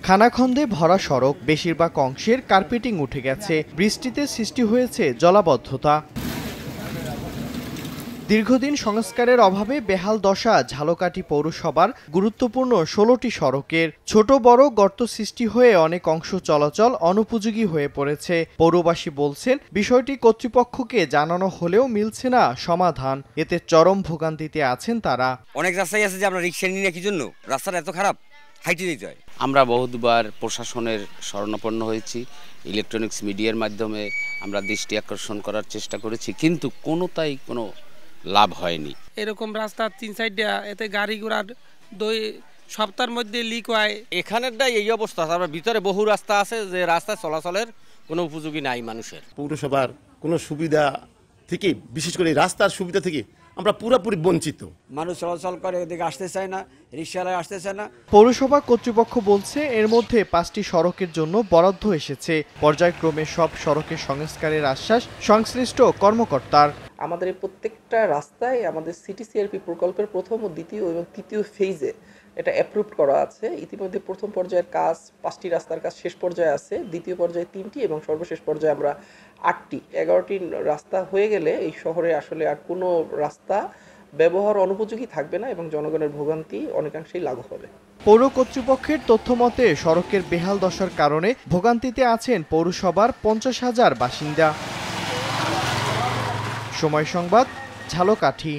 খানাখন্দে ভরা সড়ক, বেশিরভাগ অংশের কার্পেটিং উঠে গেছে। বৃষ্টিতে সৃষ্টি হয়েছে জলাবদ্ধতা। দীর্ঘদিন সংস্কারের অভাবে বেহাল দশা ঝালকাঠি পৌরসভার গুরুত্বপূর্ণ ১৬টি সড়কের। ছোট বড় গর্ত সৃষ্টি হয়ে অনেক অংশ চলাচল অনুপযোগী হয়ে পড়েছে। পৌরবাসী বলছেন, বিষয়টি কর্তৃপক্ষকে জানানো হলেও মিলছে না সমাধান। এতে চরম ভোগান্তিতে আছেন তারা। অনেক রাস্তায় আছে যে আমরা রিক্সা নিয়ে কি জন্য, রাস্তাটা এত খারাপ, হাইটে দিতে হয়। আমরা বহুবার প্রশাসনের শরণাপন্ন হয়েছি, ইলেকট্রনিক্স মিডিয়ার মাধ্যমে আমরা দৃষ্টি আকর্ষণ করার চেষ্টা করেছি, কিন্তু কোনো লাভ হয়নি। এরকম রাস্তা ৩ সাইডে, এতে গাড়ি ঘোড়ার 2 সপ্তাহের মধ্যে লিক হয়। এখানেরটা এই অবস্থা। আমরা ভিতরে বহু রাস্তা আছে যে রাস্তা চলাচলের কোনো উপযোগী নাই মানুষের। পৌরসভার কোনো সুবিধা থেকে, বিশেষ করে রাস্তার সুবিধা থেকে আমরা পুরোপুরি বঞ্চিত। মানুষ চলাচল করে, এদিকে আসতে চায় না, রিক্সাওয়ালা আসতে চায় না। পৌরসভা কর্তৃপক্ষ বলছে, এর মধ্যে 5টি সড়কের জন্য বরাদ্দ এসেছে। পর্যায়ক্রমে সব সড়কের সংস্কারের আশ্বাস সংশ্লিষ্ট কর্মকর্তার। আমাদের এই প্রত্যেকটা রাস্তায় আমাদের সিটি সিআরপি প্রকল্পের প্রথম ও দ্বিতীয় এবং তৃতীয় ফেজে এটা অ্যাপ্রুভড করা আছে। ইতিমধ্যে প্রথম পর্যায়ের কাজ 5টি রাস্তার কাজ শেষ পর্যায়ে আছে, দ্বিতীয় পর্যায়ে 3টি এবং সর্বশেষ পর্যায়ে আমরা 8টি। 11টি রাস্তা হয়ে গেলে এই শহরে আসলে আর কোনো রাস্তা ব্যবহার অনুপযোগী থাকবে না এবং জনগণের ভোগান্তি অনেকাংশেই লাঘব হবে। পৌর কর্তৃপক্ষের তথ্য মতে, সড়কের বেহাল দশার কারণে ভোগান্তিতে আছেন পৌরসভার 50,000 বাসিন্দা। সময় সংবাদ, ঝালকাঠি।